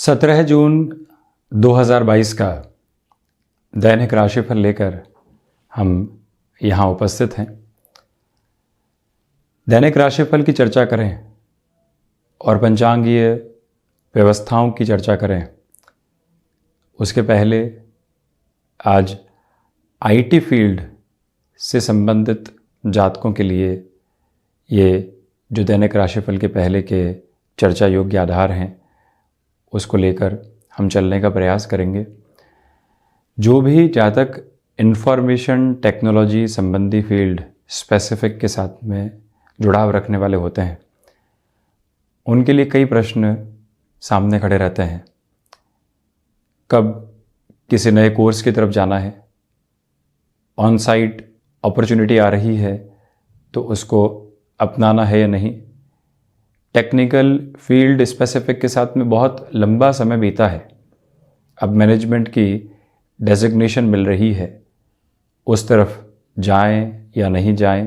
17 जून 2022 का दैनिक राशिफल लेकर हम यहाँ उपस्थित हैं। दैनिक राशिफल की चर्चा करें और पंचांगीय व्यवस्थाओं की चर्चा करें उसके पहले आज आईटी फील्ड से संबंधित जातकों के लिए ये जो दैनिक राशिफल के पहले के चर्चा योग्य आधार हैं उसको लेकर हम चलने का प्रयास करेंगे। जो भी जातक इंफॉर्मेशन टेक्नोलॉजी संबंधी फील्ड स्पेसिफिक के साथ में जुड़ाव रखने वाले होते हैं उनके लिए कई प्रश्न सामने खड़े रहते हैं। कब किसी नए कोर्स की तरफ जाना है, ऑन साइट अपॉर्चुनिटी आ रही है तो उसको अपनाना है या नहीं, टेक्निकल फील्ड स्पेसिफिक के साथ में बहुत लंबा समय बीता है, अब मैनेजमेंट की डेजिग्नेशन मिल रही है, उस तरफ जाएं या नहीं जाएं,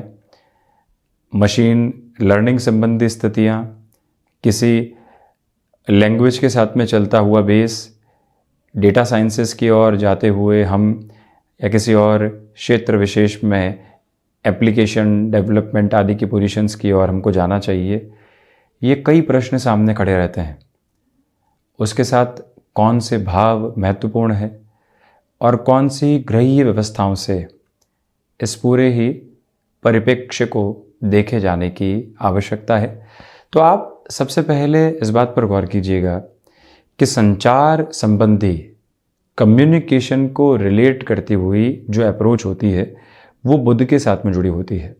मशीन लर्निंग संबंधी स्थितियां, किसी लैंग्वेज के साथ में चलता हुआ बेस, डेटा साइंसेस की ओर जाते हुए हम या किसी और क्षेत्र विशेष में एप्लीकेशन डेवलपमेंट आदि की पोजीशंस की ओर हमको जाना चाहिए, ये कई प्रश्न सामने खड़े रहते हैं। उसके साथ कौन से भाव महत्वपूर्ण है और कौन सी ग्रहीय व्यवस्थाओं से इस पूरे ही परिप्रेक्ष्य को देखे जाने की आवश्यकता है। तो आप सबसे पहले इस बात पर गौर कीजिएगा कि संचार संबंधी कम्युनिकेशन को रिलेट करती हुई जो अप्रोच होती है वो बुद्ध के साथ में जुड़ी होती है।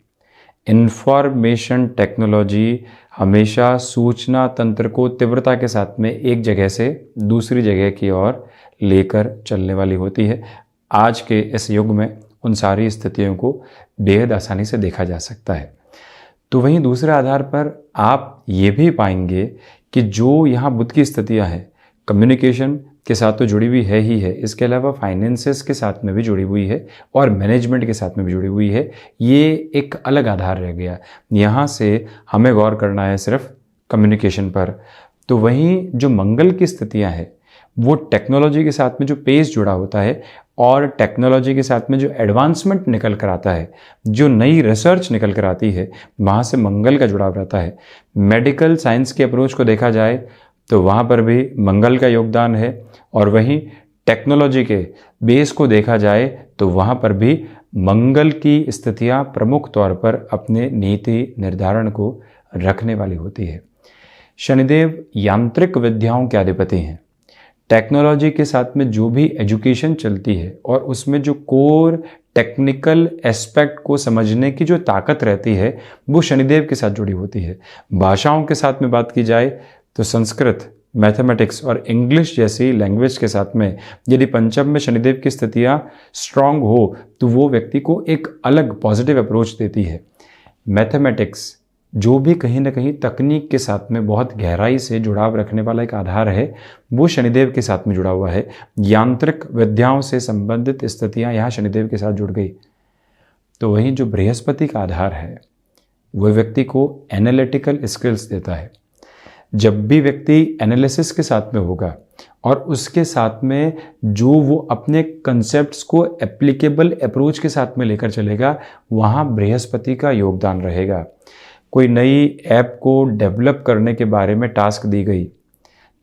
इंफॉर्मेशन टेक्नोलॉजी हमेशा सूचना तंत्र को तीव्रता के साथ में एक जगह से दूसरी जगह की ओर लेकर चलने वाली होती है। आज के इस युग में उन सारी स्थितियों को बेहद आसानी से देखा जा सकता है। तो वहीं दूसरे आधार पर आप ये भी पाएंगे कि जो यहाँ बुद्ध की स्थितियाँ हैं कम्युनिकेशन के साथ तो जुड़ी हुई है ही है, इसके अलावा फाइनेंसेस के साथ में भी जुड़ी हुई है और मैनेजमेंट के साथ में भी जुड़ी हुई है। ये एक अलग आधार रह गया, यहाँ से हमें गौर करना है सिर्फ कम्युनिकेशन पर। तो वहीं जो मंगल की स्थितियाँ हैं वो टेक्नोलॉजी के साथ में जो पेस जुड़ा होता है और टेक्नोलॉजी के साथ में जो एडवांसमेंट निकल कर आता है, जो नई रिसर्च निकल कर आती है, वहाँ से मंगल का जुड़ाव रहता है। मेडिकल साइंस की अप्रोच को देखा जाए तो वहाँ पर भी मंगल का योगदान है और वहीं टेक्नोलॉजी के बेस को देखा जाए तो वहाँ पर भी मंगल की स्थितियाँ प्रमुख तौर पर अपने नीति निर्धारण को रखने वाली होती है। शनिदेव यांत्रिक विद्याओं के अधिपति हैं। टेक्नोलॉजी के साथ में जो भी एजुकेशन चलती है और उसमें जो कोर टेक्निकल एस्पेक्ट को समझने की जो ताकत रहती है वो शनिदेव के साथ जुड़ी होती है। भाषाओं के साथ में बात की जाए तो संस्कृत, मैथमेटिक्स और इंग्लिश जैसी लैंग्वेज के साथ में यदि पंचम में शनिदेव की स्थितियाँ स्ट्रांग हो तो वो व्यक्ति को एक अलग पॉजिटिव अप्रोच देती है। मैथमेटिक्स जो भी कहीं ना कहीं तकनीक के साथ में बहुत गहराई से जुड़ाव रखने वाला एक आधार है वो शनिदेव के साथ में जुड़ा हुआ है। यांत्रिक विद्याओं से संबंधित स्थितियाँ यहाँ शनिदेव के साथ जुड़ गई। तो वहीं जो बृहस्पति का आधार है वह व्यक्ति को एनालिटिकल स्किल्स देता है। जब भी व्यक्ति एनालिसिस के साथ में होगा और उसके साथ में जो वो अपने कंसेप्ट्स को एप्लीकेबल अप्रोच के साथ में लेकर चलेगा वहाँ बृहस्पति का योगदान रहेगा। कोई नई ऐप को डेवलप करने के बारे में टास्क दी गई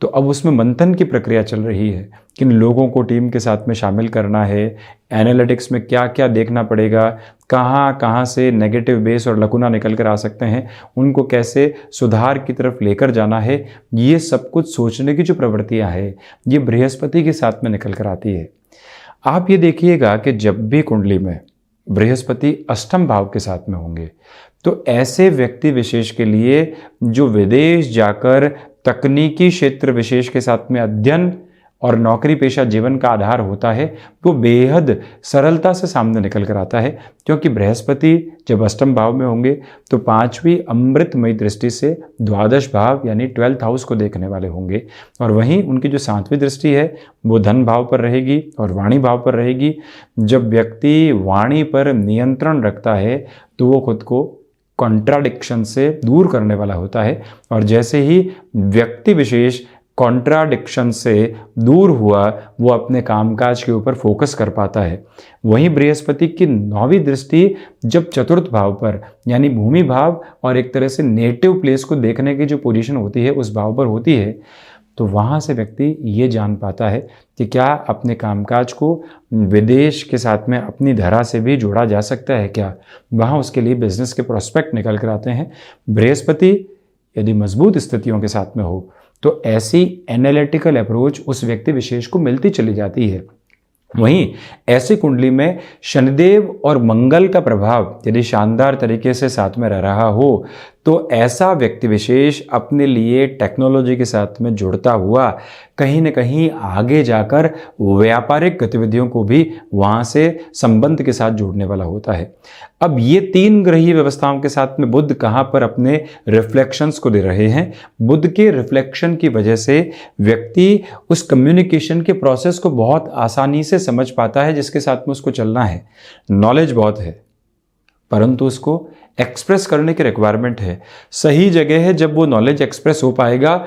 तो अब उसमें मंथन की प्रक्रिया चल रही है, किन लोगों को टीम के साथ में शामिल करना है, एनालिटिक्स में क्या क्या देखना पड़ेगा, कहाँ कहाँ से नेगेटिव बेस और लकुना निकल कर आ सकते हैं, उनको कैसे सुधार की तरफ लेकर जाना है, ये सब कुछ सोचने की जो प्रवृत्तियाँ है ये बृहस्पति के साथ में निकल कर आती है। आप ये देखिएगा कि जब भी कुंडली में बृहस्पति अष्टम भाव के साथ में होंगे तो ऐसे व्यक्ति विशेष के लिए जो विदेश जाकर तकनीकी क्षेत्र विशेष के साथ में अध्ययन और नौकरी पेशा जीवन का आधार होता है वो बेहद सरलता से सामने निकल कर आता है, क्योंकि बृहस्पति जब अष्टम भाव में होंगे तो पांचवी अमृतमयी दृष्टि से द्वादश भाव यानी 12th हाउस को देखने वाले होंगे और वहीं उनकी जो 7वीं दृष्टि है वो धन भाव पर रहेगी और वाणी भाव पर रहेगी। जब व्यक्ति वाणी पर नियंत्रण रखता है तो वो खुद को कॉन्ट्राडिक्शन से दूर करने वाला होता है और जैसे ही व्यक्ति विशेष कॉन्ट्राडिक्शन से दूर हुआ, वो अपने कामकाज के ऊपर फोकस कर पाता है। वहीं बृहस्पति की 9वीं दृष्टि जब चतुर्थ भाव पर यानी भूमि भाव और एक तरह से नेटिव प्लेस को देखने की जो पोजीशन होती है उस भाव पर होती है, तो वहाँ से व्यक्ति ये जान पाता है कि क्या अपने कामकाज को विदेश के साथ में अपनी धरा से भी जोड़ा जा सकता है क्या। वहाँ उसके लिए बिजनेस के प्रोस्पेक्ट निकल कर आते हैं। बृहस्पति यदि मजबूत स्थितियों के साथ में हो तो ऐसी एनालिटिकल अप्रोच उस व्यक्ति विशेष को मिलती चली जाती है। वहीं ऐसी कुंडली में शनिदेव और मंगल का प्रभाव यदि शानदार तरीके से साथ में रह रहा हो तो ऐसा व्यक्ति विशेष अपने लिए टेक्नोलॉजी के साथ में जुड़ता हुआ कहीं न कहीं आगे जाकर व्यापारिक गतिविधियों को भी वहाँ से संबंध के साथ जोड़ने वाला होता है। अब ये 3 ग्रहीय व्यवस्थाओं के साथ में बुध कहाँ पर अपने रिफ्लेक्शंस को दे रहे हैं। बुध के रिफ्लेक्शन की वजह से व्यक्ति उस कम्युनिकेशन के प्रोसेस को बहुत आसानी से समझ पाता है जिसके साथ में उसको चलना है। नॉलेज बहुत है परंतु उसको एक्सप्रेस करने की रिक्वायरमेंट है। सही जगह है जब वो नॉलेज एक्सप्रेस हो पाएगा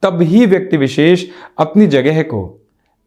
तब ही व्यक्ति विशेष अपनी जगह को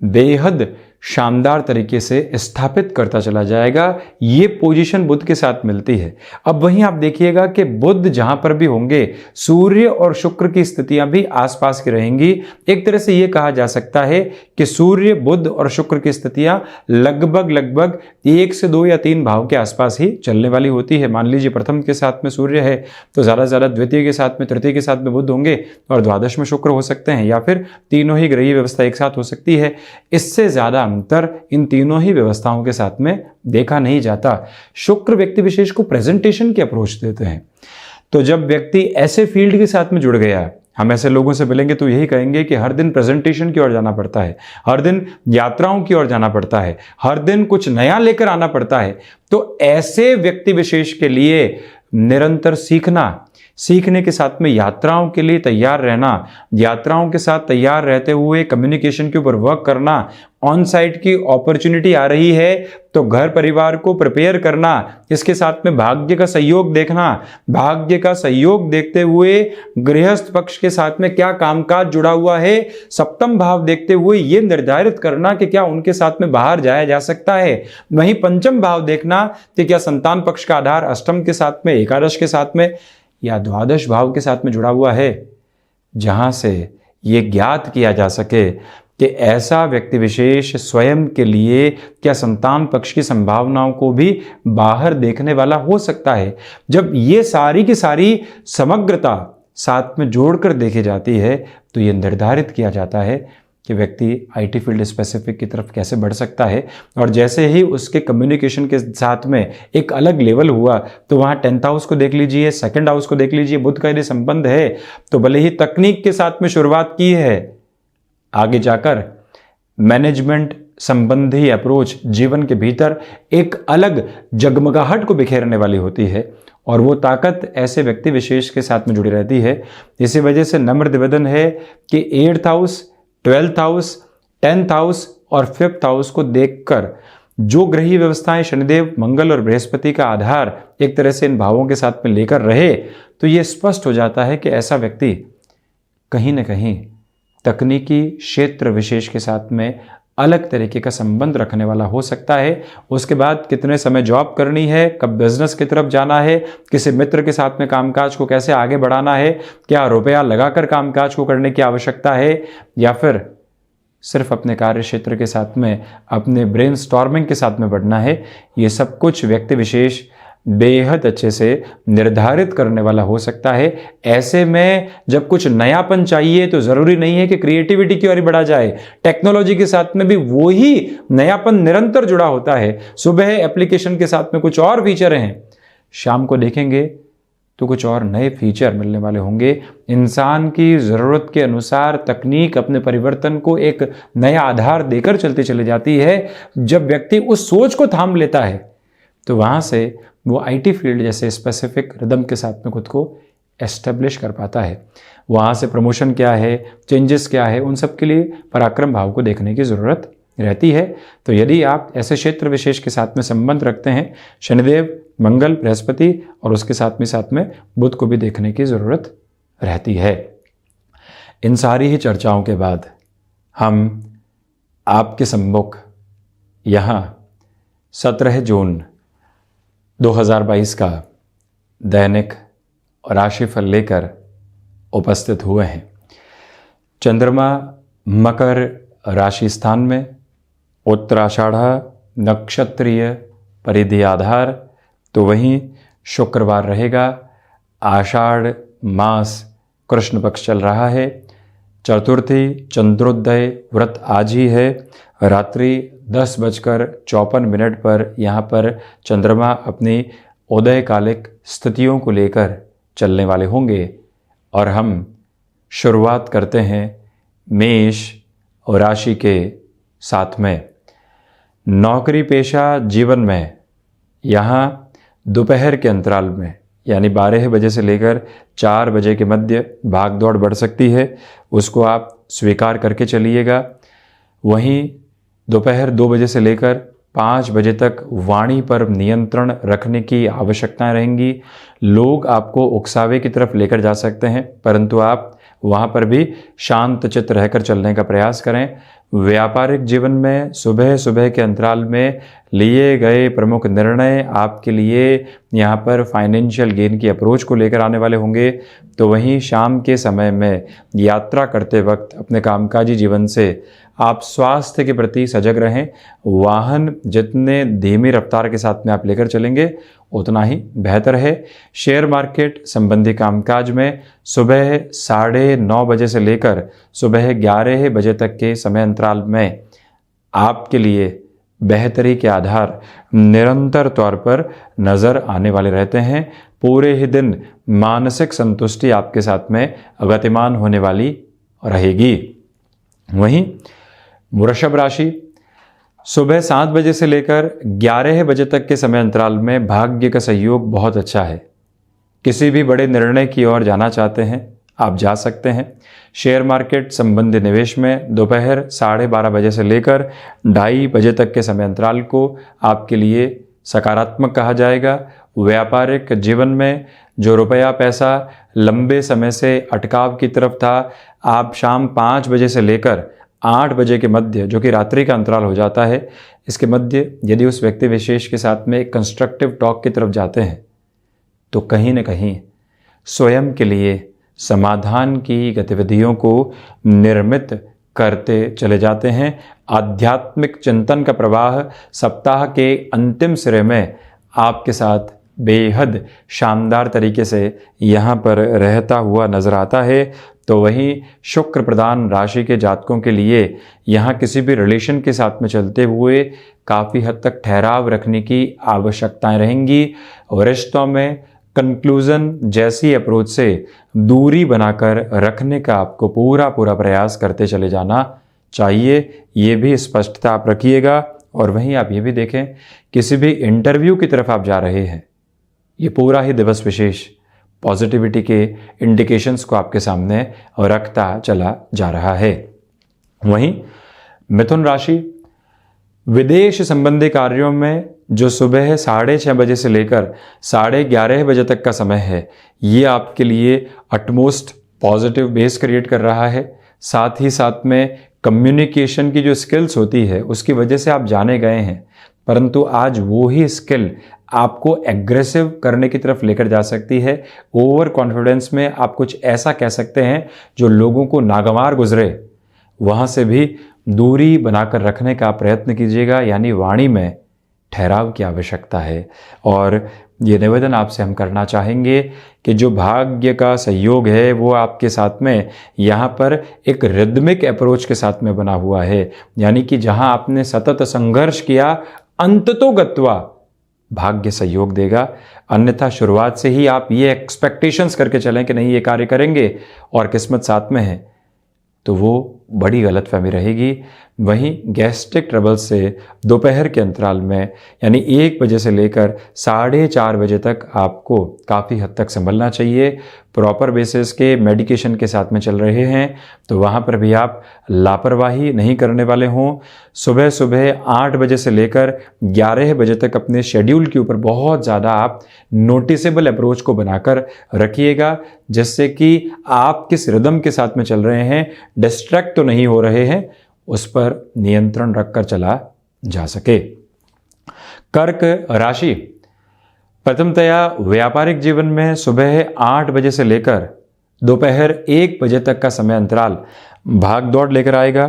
बेहद शानदार तरीके से स्थापित करता चला जाएगा। ये पोजीशन बुध के साथ मिलती है। अब वहीं आप देखिएगा कि बुध जहां पर भी होंगे सूर्य और शुक्र की स्थितियां भी आसपास की रहेंगी। एक तरह से ये कहा जा सकता है कि सूर्य, बुध और शुक्र की स्थितियां लगभग 1 से 2 या 3 भाव के आसपास ही चलने वाली होती है। मान लीजिए प्रथम के साथ में सूर्य है तो ज़्यादा से ज़्यादा द्वितीय के साथ में, तृतीय के साथ में बुध होंगे और द्वादश में शुक्र हो सकते हैं, या फिर तीनों ही ग्रहीय व्यवस्था एक साथ हो सकती है। इससे ज़्यादा अंतर इन तीनों ही व्यवस्थाओं के साथ में देखा नहीं जाता। शुक्र व्यक्ति विशेष को प्रेजेंटेशन की अप्रोच देते हैं। तो जब व्यक्ति ऐसे फील्ड के साथ में जुड़ गया, हम ऐसे लोगों से मिलेंगे तो यही कहेंगे कि हर दिन प्रेजेंटेशन की ओर जाना पड़ता है, हर दिन यात्राओं की ओर जाना पड़ता है, हर दिन कुछ नया लेकर आना पड़ता है। तो ऐसे व्यक्ति विशेष के लिए निरंतर सीखने के साथ में यात्राओं के लिए तैयार रहना, यात्राओं के साथ तैयार रहते हुए कम्युनिकेशन के ऊपर वर्क करना, ऑन साइट की अपॉर्चुनिटी आ रही है तो घर परिवार को प्रिपेयर करना, इसके साथ में भाग्य का सहयोग देखना, भाग्य का सहयोग देखते हुए गृहस्थ पक्ष के साथ में क्या कामकाज जुड़ा हुआ है, सप्तम भाव देखते हुए ये निर्धारित करना कि क्या उनके साथ में बाहर जाया जा सकता है। वहीं पंचम भाव देखना कि क्या संतान पक्ष का आधार अष्टम के साथ में, एकादश के साथ में या द्वादश भाव के साथ में जुड़ा हुआ है, जहां से ये ज्ञात किया जा सके कि ऐसा व्यक्ति विशेष स्वयं के लिए क्या संतान पक्ष की संभावनाओं को भी बाहर देखने वाला हो सकता है। जब ये सारी की सारी समग्रता साथ में जोड़कर देखी जाती है तो ये निर्धारित किया जाता है कि व्यक्ति आईटी फील्ड स्पेसिफिक की तरफ कैसे बढ़ सकता है। और जैसे ही उसके कम्युनिकेशन के साथ में एक अलग लेवल हुआ तो वहाँ 10th हाउस को देख लीजिए, 2nd हाउस को देख लीजिए, बुध का यदि संबंध है तो भले ही तकनीक के साथ में शुरुआत की है, आगे जाकर मैनेजमेंट संबंधी अप्रोच जीवन के भीतर एक अलग जगमगाहट को बिखेरने वाली होती है और वो ताकत ऐसे व्यक्ति विशेष के साथ में जुड़ी रहती है। इसी वजह से नम्र निवेदन है कि 8th house, 12th house, 10th house और 5th हाउस को देखकर जो ग्रहीय व्यवस्थाएं शनिदेव, मंगल और बृहस्पति का आधार एक तरह से इन भावों के साथ में लेकर रहे तो ये स्पष्ट हो जाता है कि ऐसा व्यक्ति कहीं न कहीं तकनीकी क्षेत्र विशेष के साथ में अलग तरीके का संबंध रखने वाला हो सकता है। उसके बाद कितने समय जॉब करनी है, कब बिजनेस की तरफ जाना है, किसी मित्र के साथ में कामकाज को कैसे आगे बढ़ाना है, क्या रुपया लगाकर कामकाज को करने की आवश्यकता है या फिर सिर्फ अपने कार्य क्षेत्र के साथ में अपने ब्रेनस्टॉर्मिंग के साथ में बढ़ना है, ये सब कुछ व्यक्ति विशेष बेहद अच्छे से निर्धारित करने वाला हो सकता है। ऐसे में जब कुछ नयापन चाहिए तो ज़रूरी नहीं है कि क्रिएटिविटी की ओर ही बढ़ा जाए, टेक्नोलॉजी के साथ में भी वही नयापन निरंतर जुड़ा होता है। सुबह एप्लीकेशन के साथ में कुछ और फीचर हैं, शाम को देखेंगे तो कुछ और नए फीचर मिलने वाले होंगे। इंसान की ज़रूरत के अनुसार तकनीक अपने परिवर्तन को एक नया आधार देकर चलती चली जाती है। जब व्यक्ति उस सोच को थाम लेता है तो वहाँ से वो आईटी फील्ड जैसे स्पेसिफिक रिदम के साथ में खुद को एस्टेब्लिश कर पाता है। वहाँ से प्रमोशन क्या है, चेंजेस क्या है, उन सब के लिए पराक्रम भाव को देखने की ज़रूरत रहती है। तो यदि आप ऐसे क्षेत्र विशेष के साथ में संबंध रखते हैं, शनिदेव, मंगल, बृहस्पति और उसके साथ में बुध को भी देखने की ज़रूरत रहती है। इन सारी ही चर्चाओं के बाद हम आपके सम्मुख यहाँ 17 जून 2022 का दैनिक राशिफल लेकर उपस्थित हुए हैं। चंद्रमा मकर राशि स्थान में, उत्तराषाढ़ा नक्षत्रीय परिधि आधार, तो वहीं शुक्रवार रहेगा। आषाढ़ मास कृष्ण पक्ष चल रहा है। चतुर्थी चंद्रोदय व्रत आज ही है। रात्रि 10:54 पर यहाँ पर चंद्रमा अपनी उदयकालिक स्थितियों को लेकर चलने वाले होंगे। और हम शुरुआत करते हैं मेष और राशि के साथ में। नौकरी पेशा जीवन में यहाँ दोपहर के अंतराल में यानी 12 बजे से लेकर 4 बजे के मध्य भाग दौड़ बढ़ सकती है, उसको आप स्वीकार करके चलिएगा। वहीं दोपहर 2 बजे से लेकर 5 बजे तक वाणी पर नियंत्रण रखने की आवश्यकताएं रहेंगी। लोग आपको उकसावे की तरफ लेकर जा सकते हैं, परंतु आप वहाँ पर भी शांत चित्त रहकर चलने का प्रयास करें। व्यापारिक जीवन में सुबह सुबह के अंतराल में लिए गए प्रमुख निर्णय आपके लिए यहाँ पर फाइनेंशियल गेन की अप्रोच को लेकर आने वाले होंगे। तो वहीं शाम के समय में यात्रा करते वक्त अपने कामकाजी जीवन से आप स्वास्थ्य के प्रति सजग रहें। वाहन जितने धीमी रफ्तार के साथ में आप लेकर चलेंगे उतना ही बेहतर है। शेयर मार्केट संबंधी कामकाज में सुबह 9:30 बजे से लेकर सुबह 11 बजे तक के समय अंतराल में आपके लिए बेहतरी के आधार निरंतर तौर पर नज़र आने वाले रहते हैं। पूरे ही दिन मानसिक संतुष्टि आपके साथ में गतिमान होने वाली रहेगी। वहीं वृषभ राशि सुबह 7 बजे से लेकर 11 बजे तक के समय अंतराल में भाग्य का सहयोग बहुत अच्छा है। किसी भी बड़े निर्णय की ओर जाना चाहते हैं आप जा सकते हैं। शेयर मार्केट संबंधी निवेश में दोपहर 12:30 बजे से लेकर 2:30 बजे तक के समय अंतराल को आपके लिए सकारात्मक कहा जाएगा। व्यापारिक जीवन में जो रुपया पैसा लंबे समय से अटकाव की तरफ था, आप शाम 5 बजे से लेकर 8 बजे के मध्य, जो कि रात्रि का अंतराल हो जाता है, इसके मध्य यदि उस व्यक्ति विशेष के साथ में एक कंस्ट्रक्टिव टॉक की तरफ जाते हैं तो कहीं न कहीं स्वयं के लिए समाधान की गतिविधियों को निर्मित करते चले जाते हैं। आध्यात्मिक चिंतन का प्रवाह सप्ताह के अंतिम सिरे में आपके साथ बेहद शानदार तरीके से यहाँ पर रहता हुआ नजर आता है। तो वहीं शुक्र प्रधान राशि के जातकों के लिए यहाँ किसी भी रिलेशन के साथ में चलते हुए काफ़ी हद तक ठहराव रखने की आवश्यकताएं रहेंगी और रिश्तों में कंक्लूजन जैसी अप्रोच से दूरी बनाकर रखने का आपको पूरा प्रयास करते चले जाना चाहिए। ये भी स्पष्टता आप रखिएगा। और वहीं आप ये भी देखें, किसी भी इंटरव्यू की तरफ आप जा रहे हैं, ये पूरा ही दिवस विशेष पॉजिटिविटी के इंडिकेशंस को आपके सामने रखता चला जा रहा है। वहीं मिथुन राशि विदेश संबंधी कार्यों में जो सुबह 6:30 बजे से लेकर 11:30 बजे तक का समय है, ये आपके लिए अटमोस्ट पॉजिटिव बेस क्रिएट कर रहा है। साथ ही साथ में कम्युनिकेशन की जो स्किल्स होती है उसकी वजह से आप जाने गए हैं, परंतु आज वो ही स्किल आपको एग्रेसिव करने की तरफ लेकर जा सकती है। ओवर कॉन्फिडेंस में आप कुछ ऐसा कह सकते हैं जो लोगों को नागवार गुजरे, वहाँ से भी दूरी बनाकर रखने का प्रयत्न कीजिएगा। यानी वाणी में ठहराव की आवश्यकता है। और ये निवेदन आपसे हम करना चाहेंगे कि जो भाग्य का सहयोग है वो आपके साथ में यहाँ पर एक रिदमिक अप्रोच के साथ में बना हुआ है। यानी कि जहाँ आपने सतत संघर्ष किया, अंततोगत्वा भाग्य सहयोग देगा। अन्यथा शुरुआत से ही आप ये एक्सपेक्टेशंस करके चलें कि नहीं ये कार्य करेंगे और किस्मत साथ में है, तो वो बड़ी गलतफहमी रहेगी। वहीं गैस्ट्रिक ट्रबल से दोपहर के अंतराल में यानी 1 बजे से लेकर 4:30 बजे तक आपको काफ़ी हद तक संभलना चाहिए। प्रॉपर बेसिस के मेडिकेशन के साथ में चल रहे हैं तो वहाँ पर भी आप लापरवाही नहीं करने वाले हों। सुबह सुबह 8 बजे से लेकर 11 बजे तक अपने शेड्यूल के ऊपर बहुत ज़्यादा आप नोटिसेबल अप्रोच को बनाकर रखिएगा, जिससे कि आप किस रिदम के साथ में चल रहे हैं, डिस्ट्रैक्ट तो नहीं हो रहे हैं, उस पर नियंत्रण रखकर चला जा सके। कर्क राशि, प्रथमतया व्यापारिक जीवन में सुबह 8 बजे से लेकर दोपहर 1 बजे तक का समय अंतराल भाग दौड़ लेकर आएगा,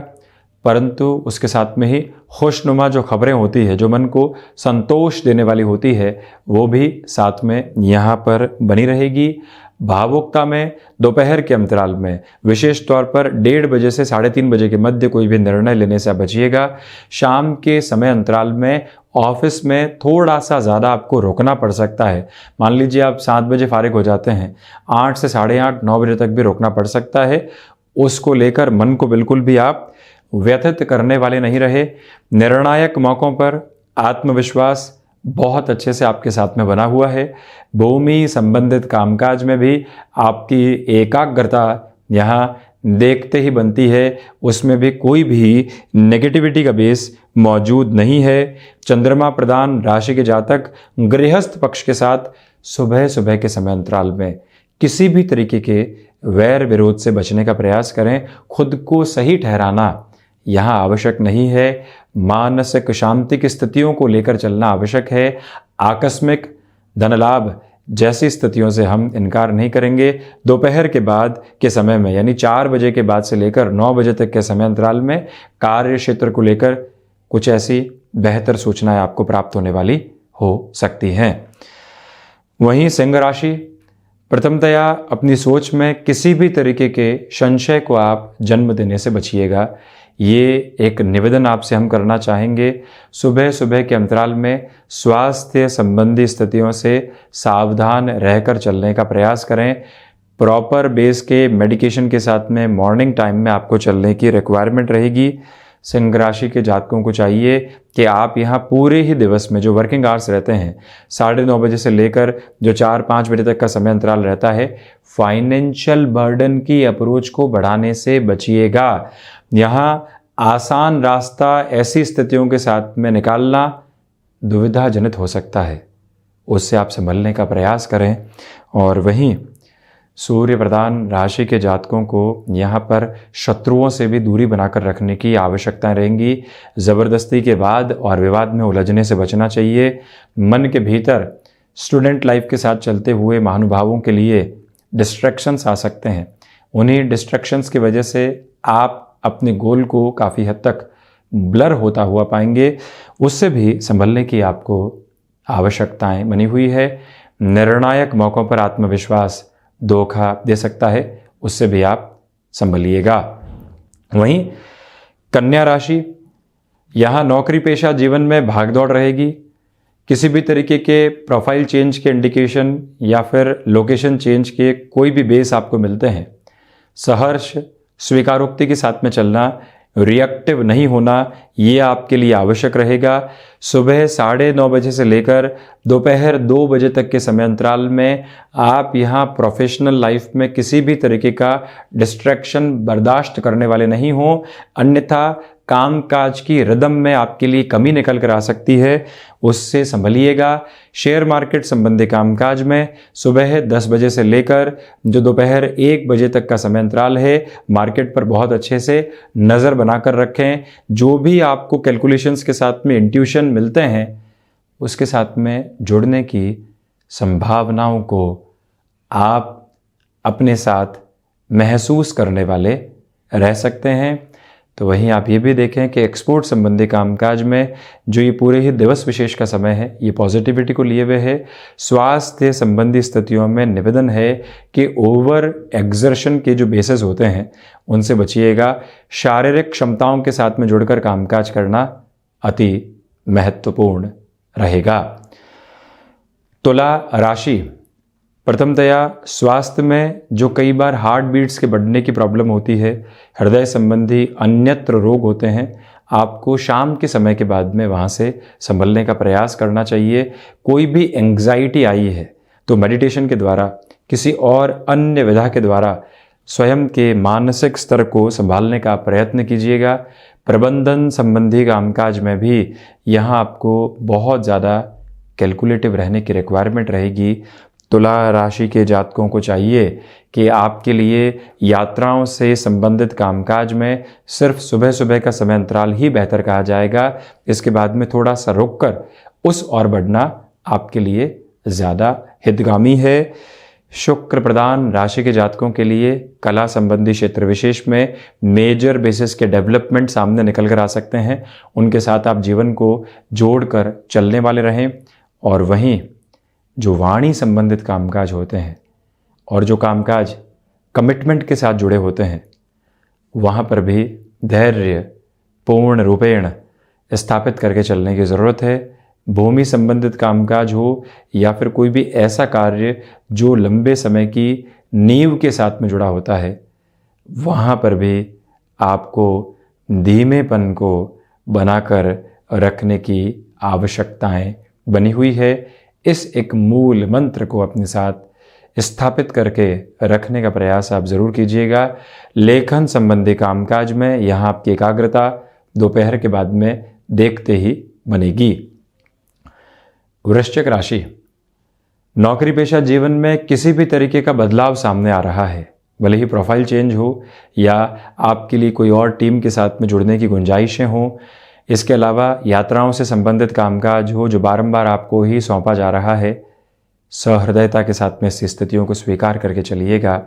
परंतु उसके साथ में ही खुशनुमा जो खबरें होती है, जो मन को संतोष देने वाली होती है, वो भी साथ में यहाँ पर बनी रहेगी। भावुकता में दोपहर के अंतराल में विशेष तौर पर 1:30 बजे से 3:30 बजे के मध्य कोई भी निर्णय लेने से बचिएगा। शाम के समय अंतराल में ऑफिस में थोड़ा सा ज़्यादा आपको रोकना पड़ सकता है। मान लीजिए आप 7 बजे फारिग हो जाते हैं, 8 से 8:30 9 बजे तक भी रोकना पड़ सकता है। उसको लेकर मन को बिल्कुल भी आप व्यथित करने वाले नहीं रहे। निर्णायक मौक़ों पर आत्मविश्वास बहुत अच्छे से आपके साथ में बना हुआ है। भूमि संबंधित कामकाज में भी आपकी एकाग्रता यहाँ देखते ही बनती है, उसमें भी कोई भी नेगेटिविटी का बेस मौजूद नहीं है। चंद्रमा प्रधान राशि के जातक गृहस्थ पक्ष के साथ सुबह सुबह के समय अंतराल में किसी भी तरीके के वैर विरोध से बचने का प्रयास करें। खुद को सही ठहराना यहाँ आवश्यक नहीं है। मानसिक शांति की स्थितियों को लेकर चलना आवश्यक है। आकस्मिक धन लाभ जैसी स्थितियों से हम इनकार नहीं करेंगे। दोपहर के बाद के समय में यानी 4 बजे के बाद से लेकर 9 बजे तक के समय अंतराल में कार्य क्षेत्र को लेकर कुछ ऐसी बेहतर सूचनाएं आपको प्राप्त होने वाली हो सकती हैं। वहीं सिंह राशि, प्रथमतया अपनी सोच में किसी भी तरीके के संशय को आप जन्म देने से बचिएगा। ये एक निवेदन आपसे हम करना चाहेंगे। सुबह सुबह के अंतराल में स्वास्थ्य संबंधी स्थितियों से सावधान रहकर चलने का प्रयास करें। प्रॉपर बेस के मेडिकेशन के साथ में मॉर्निंग टाइम में आपको चलने की रिक्वायरमेंट रहेगी। सिंह राशि के जातकों को चाहिए कि आप यहाँ पूरे ही दिवस में जो वर्किंग आवर्स रहते हैं 9:30 बजे से लेकर जो 4-5 बजे तक का समय अंतराल रहता है, फाइनेंशियल बर्डन की अप्रोच को बढ़ाने से बचिएगा। यहाँ आसान रास्ता ऐसी स्थितियों के साथ में निकालना दुविधाजनित हो सकता है, उससे आप संभलने का प्रयास करें। और वहीं सूर्य प्रधान राशि के जातकों को यहाँ पर शत्रुओं से भी दूरी बनाकर रखने की आवश्यकताएं रहेंगी। ज़बरदस्ती के वाद और विवाद में उलझने से बचना चाहिए। मन के भीतर स्टूडेंट लाइफ के साथ चलते हुए महानुभावों के लिए डिस्ट्रैक्शंस आ सकते हैं। उन्हीं डिस्ट्रैक्शंस की वजह से आप अपने गोल को काफ़ी हद तक ब्लर होता हुआ पाएंगे, उससे भी संभलने की आपको आवश्यकताएं बनी हुई है। निर्णायक मौक़ों पर आत्मविश्वास धोखा दे सकता है, उससे भी आप संभलिएगा। वहीं कन्या राशि, यहाँ नौकरी पेशा जीवन में भागदौड़ रहेगी। किसी भी तरीके के प्रोफाइल चेंज के इंडिकेशन या फिर लोकेशन चेंज के कोई भी बेस आपको मिलते हैं, सहर्ष स्वीकारोक्ति के साथ में चलना, रिएक्टिव नहीं होना, ये आपके लिए आवश्यक रहेगा। सुबह 9:30 बजे से लेकर दोपहर 2 बजे तक के समय अंतराल में आप यहाँ प्रोफेशनल लाइफ में किसी भी तरीके का डिस्ट्रैक्शन बर्दाश्त करने वाले नहीं हों, अन्यथा कामकाज की रिदम में आपके लिए कमी निकल कर आ सकती है, उससे संभलिएगा। शेयर मार्केट संबंधी कामकाज में सुबह 10 बजे से लेकर जो दोपहर 1 बजे तक का समय अंतराल है, मार्केट पर बहुत अच्छे से नज़र बनाकर रखें। जो भी आपको कैलकुलेशंस के साथ में इंट्यूशन मिलते हैं, उसके साथ में जुड़ने की संभावनाओं को आप अपने साथ महसूस करने वाले रह सकते हैं। तो वहीं आप ये भी देखें कि एक्सपोर्ट संबंधी कामकाज में जो ये पूरे ही दिवस विशेष का समय है, ये पॉजिटिविटी को लिए हुए है। स्वास्थ्य संबंधी स्थितियों में निवेदन है कि ओवर एग्जर्शन के जो बेसिस होते हैं उनसे बचिएगा। शारीरिक क्षमताओं के साथ में जुड़कर कामकाज करना अति महत्वपूर्ण रहेगा। तुला राशि, प्रथमतया स्वास्थ्य में जो कई बार हार्ट बीट्स के बढ़ने की प्रॉब्लम होती है, हृदय संबंधी अन्यत्र रोग होते हैं, आपको शाम के समय के बाद में वहाँ से संभलने का प्रयास करना चाहिए। कोई भी एंग्जाइटी आई है तो मेडिटेशन के द्वारा, किसी और अन्य विधा के द्वारा स्वयं के मानसिक स्तर को संभालने का प्रयत्न कीजिएगा। प्रबंधन संबंधी कामकाज में भी यहाँ आपको बहुत ज़्यादा कैलकुलेटिव रहने की रिक्वायरमेंट रहेगी। तुला राशि के जातकों को चाहिए कि आपके लिए यात्राओं से संबंधित कामकाज में सिर्फ सुबह सुबह का समय अंतराल ही बेहतर कहा जाएगा। इसके बाद में थोड़ा सा रुक कर उस ओर बढ़ना आपके लिए ज़्यादा हितगामी है। शुक्र प्रधान राशि के जातकों के लिए कला संबंधी क्षेत्र विशेष में मेजर बेसिस के डेवलपमेंट सामने निकल कर आ सकते हैं। उनके साथ आप जीवन को जोड़कर चलने वाले रहें। और वहीं जो वाणी संबंधित कामकाज होते हैं और जो कामकाज कमिटमेंट के साथ जुड़े होते हैं, वहाँ पर भी धैर्य पूर्ण रूपेण स्थापित करके चलने की ज़रूरत है। भूमि संबंधित कामकाज हो या फिर कोई भी ऐसा कार्य जो लंबे समय की नींव के साथ में जुड़ा होता है, वहाँ पर भी आपको धीमेपन को बनाकर रखने की आवश्यकताएं बनी हुई है। इस एक मूल मंत्र को अपने साथ स्थापित करके रखने का प्रयास आप ज़रूर कीजिएगा। लेखन संबंधी कामकाज में यहाँ आपकी एकाग्रता दोपहर के बाद में देखते ही बनेगी। वृश्चिक राशि, नौकरी पेशा जीवन में किसी भी तरीके का बदलाव सामने आ रहा है, भले ही प्रोफाइल चेंज हो या आपके लिए कोई और टीम के साथ में जुड़ने की गुंजाइशें हों। इसके अलावा यात्राओं से संबंधित कामकाज हो जो बारंबार आपको ही सौंपा जा रहा है। सहृदयता के साथ में इस स्थितियों को स्वीकार करके चलिएगा।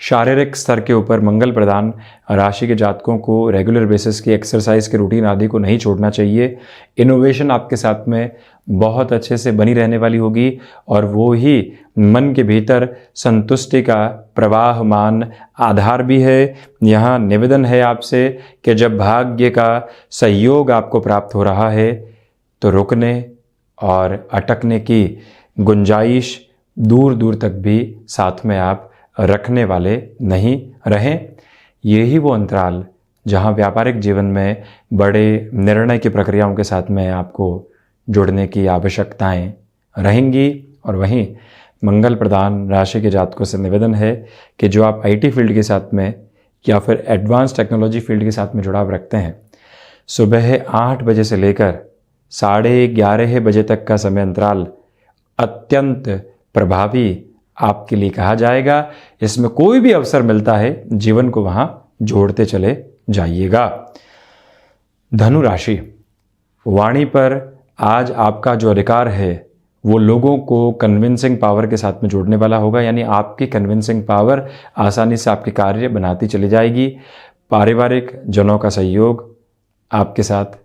शारीरिक स्तर के ऊपर मंगल प्रधान राशि के जातकों को रेगुलर बेसिस की एक्सरसाइज के रूटीन आदि को नहीं छोड़ना चाहिए। इनोवेशन आपके साथ में बहुत अच्छे से बनी रहने वाली होगी और वो ही मन के भीतर संतुष्टि का प्रवाहमान आधार भी है। यहाँ निवेदन है आपसे कि जब भाग्य का सहयोग आपको प्राप्त हो रहा है तो रुकने और अटकने की गुंजाइश दूर दूर तक भी साथ में आप रखने वाले नहीं रहें। यही वो अंतराल जहां व्यापारिक जीवन में बड़े निर्णय की प्रक्रियाओं के साथ में आपको जुड़ने की आवश्यकताएं रहेंगी। और वहीं मंगल प्रधान राशि के जातकों से निवेदन है कि जो आप आईटी फील्ड के साथ में या फिर एडवांस टेक्नोलॉजी फील्ड के साथ में जुड़ाव रखते हैं, सुबह 8 बजे से लेकर 11:30 बजे तक का समय अंतराल अत्यंत प्रभावी आपके लिए कहा जाएगा। इसमें कोई भी अवसर मिलता है जीवन को वहां जोड़ते चले जाइएगा। धनु राशि, वाणी पर आज आपका जो अधिकार है वो लोगों को कन्विंसिंग पावर के साथ में जोड़ने वाला होगा, यानी आपकी कन्विंसिंग पावर आसानी से आपके कार्य बनाती चली जाएगी। पारिवारिक जनों का सहयोग आपके साथ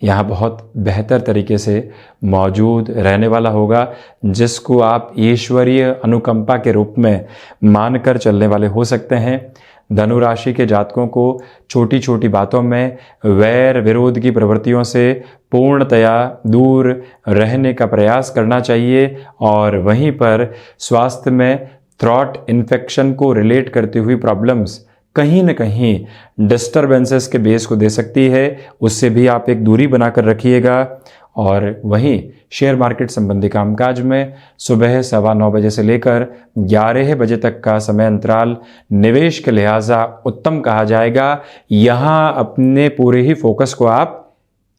यहाँ बहुत बेहतर तरीके से मौजूद रहने वाला होगा, जिसको आप ईश्वरीय अनुकंपा के रूप में मानकर चलने वाले हो सकते हैं। धनु राशि के जातकों को छोटी छोटी बातों में वैर विरोध की प्रवृत्तियों से पूर्णतया दूर रहने का प्रयास करना चाहिए। और वहीं पर स्वास्थ्य में थ्रॉट इन्फेक्शन को रिलेट करती हुई प्रॉब्लम्स कहीं न कहीं डिस्टर्बेंसेस के बेस को दे सकती है, उससे भी आप एक दूरी बनाकर रखिएगा। और वहीं शेयर मार्केट संबंधी कामकाज में सुबह 9:15 बजे से लेकर 11 बजे तक का समय अंतराल निवेश के लिहाजा उत्तम कहा जाएगा। यहाँ अपने पूरे ही फोकस को आप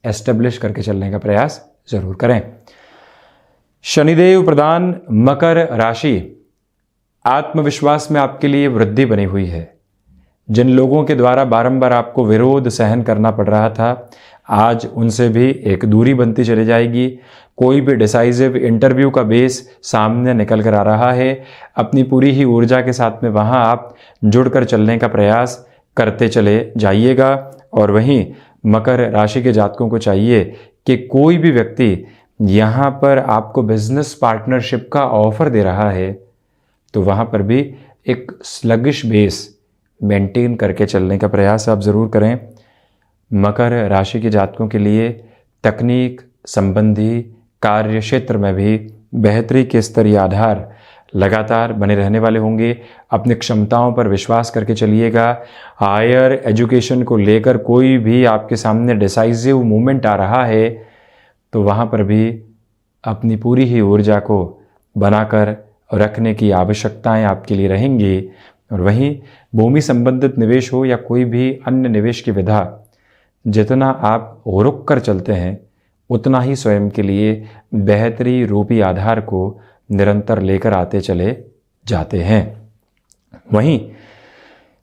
एस्टेब्लिश करके चलने का प्रयास जरूर करें। शनिदेव प्रधान मकर राशि, आत्मविश्वास में आपके लिए वृद्धि बनी हुई है। जिन लोगों के द्वारा बारंबार आपको विरोध सहन करना पड़ रहा था, आज उनसे भी एक दूरी बनती चली जाएगी। कोई भी डिसाइसिव इंटरव्यू का बेस सामने निकल कर आ रहा है। अपनी पूरी ही ऊर्जा के साथ में वहां आप जुड़कर चलने का प्रयास करते चले जाइएगा। और वहीं मकर राशि के जातकों को चाहिए कि कोई भी व्यक्ति यहाँ पर आपको बिजनेस पार्टनरशिप का ऑफर दे रहा है तो वहाँ पर भी एक स्लगिश बेस मेंटेन करके चलने का प्रयास आप ज़रूर करें। मकर राशि के जातकों के लिए तकनीक संबंधी कार्य क्षेत्र में भी बेहतरी के स्तरीय आधार लगातार बने रहने वाले होंगे। अपनी क्षमताओं पर विश्वास करके चलिएगा। हायर एजुकेशन को लेकर कोई भी आपके सामने डिसाइसिव मूवमेंट आ रहा है तो वहाँ पर भी अपनी पूरी ही ऊर्जा को बनाकर रखने की आवश्यकताएं आपके लिए रहेंगी। और वहीं भूमि संबंधित निवेश हो या कोई भी अन्य निवेश की विधा, जितना आप रुक कर चलते हैं उतना ही स्वयं के लिए बेहतरी रूपी आधार को निरंतर लेकर आते चले जाते हैं। वहीं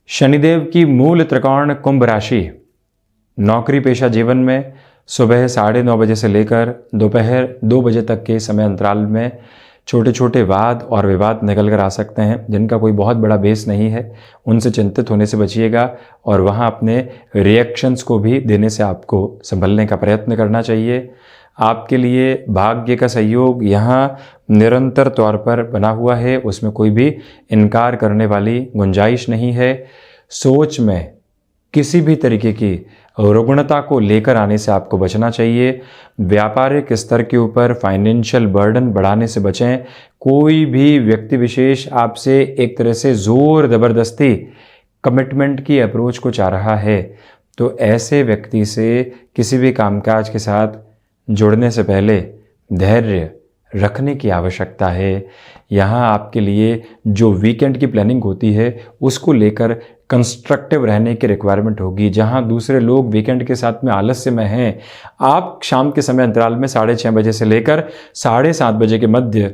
शनिदेव की मूल त्रिकोण कुंभ राशि, नौकरी पेशा जीवन में सुबह 9:30 बजे से लेकर दोपहर 2 बजे तक के समय अंतराल में छोटे छोटे वाद और विवाद निकल कर आ सकते हैं, जिनका कोई बहुत बड़ा बेस नहीं है। उनसे चिंतित होने से बचिएगा और वहाँ अपने रिएक्शंस को भी देने से आपको संभलने का प्रयत्न करना चाहिए। आपके लिए भाग्य का सहयोग यहाँ निरंतर तौर पर बना हुआ है, उसमें कोई भी इनकार करने वाली गुंजाइश नहीं है। सोच में किसी भी तरीके की रुग्णता को लेकर आने से आपको बचना चाहिए। व्यापारिक स्तर के ऊपर फाइनेंशियल बर्डन बढ़ाने से बचें। कोई भी व्यक्ति विशेष आपसे एक तरह से ज़ोर ज़बरदस्ती कमिटमेंट की अप्रोच को चाह रहा है तो ऐसे व्यक्ति से किसी भी कामकाज के साथ जुड़ने से पहले धैर्य रखने की आवश्यकता है। यहाँ आपके लिए जो वीकेंड की प्लानिंग होती है उसको लेकर कंस्ट्रक्टिव रहने की रिक्वायरमेंट होगी। जहाँ दूसरे लोग वीकेंड के साथ में आलस्य में हैं, आप शाम के समय अंतराल में 6:30 बजे से लेकर 7:30 बजे के मध्य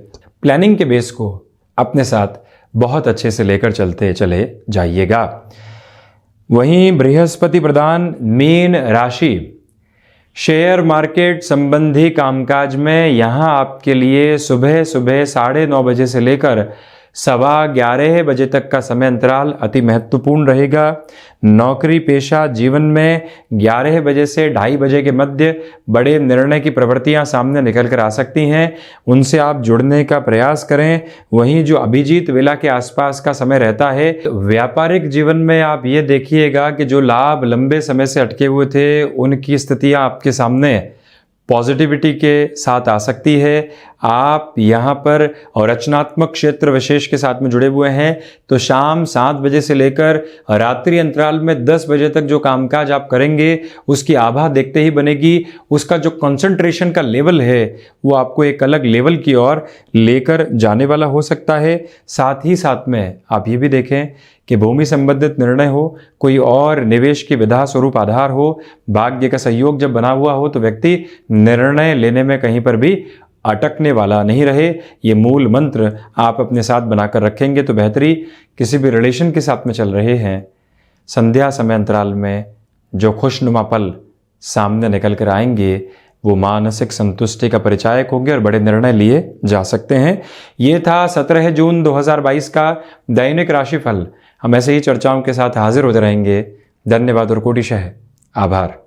प्लानिंग के बेस को अपने साथ बहुत अच्छे से लेकर चलते चले जाइएगा। वहीं बृहस्पति प्रधान मीन राशि, शेयर मार्केट संबंधी कामकाज में यहाँ आपके लिए सुबह 9:30 बजे से लेकर 11:15 बजे तक का समय अंतराल अति महत्वपूर्ण रहेगा। नौकरी पेशा जीवन में 11 बजे से 2:30 बजे के मध्य बड़े निर्णय की प्रवृत्तियां सामने निकल कर आ सकती हैं, उनसे आप जुड़ने का प्रयास करें। वहीं जो अभिजीत वेला के आसपास का समय रहता है, व्यापारिक जीवन में आप ये देखिएगा कि जो लाभ लंबे समय से अटके हुए थे उनकी स्थितियां आपके सामने पॉजिटिविटी के साथ आ सकती है। आप यहाँ पर और रचनात्मक क्षेत्र विशेष के साथ में जुड़े हुए हैं तो शाम 7 बजे से लेकर रात्रि अंतराल में 10 बजे तक जो कामकाज आप करेंगे उसकी आभा देखते ही बनेगी। उसका जो कंसंट्रेशन का लेवल है वो आपको एक अलग लेवल की ओर लेकर जाने वाला हो सकता है। साथ ही साथ में आप ये भी देखें कि भूमि संबंधित निर्णय हो, कोई और निवेश की विधा स्वरूप आधार हो, भाग्य का सहयोग जब बना हुआ हो तो व्यक्ति निर्णय लेने में कहीं पर भी अटकने वाला नहीं रहे। ये मूल मंत्र आप अपने साथ बनाकर रखेंगे तो बेहतरी। किसी भी रिलेशन के साथ में चल रहे हैं, संध्या समय अंतराल में जो खुशनुमा पल सामने निकल कर आएंगे वो मानसिक संतुष्टि का परिचायक होंगे और बड़े निर्णय लिए जा सकते हैं। ये था 17 जून 2022 का दैनिक राशिफल। हम ऐसे ही चर्चाओं के साथ हाजिर होते रहेंगे। धन्यवाद और कोटिशः आभार।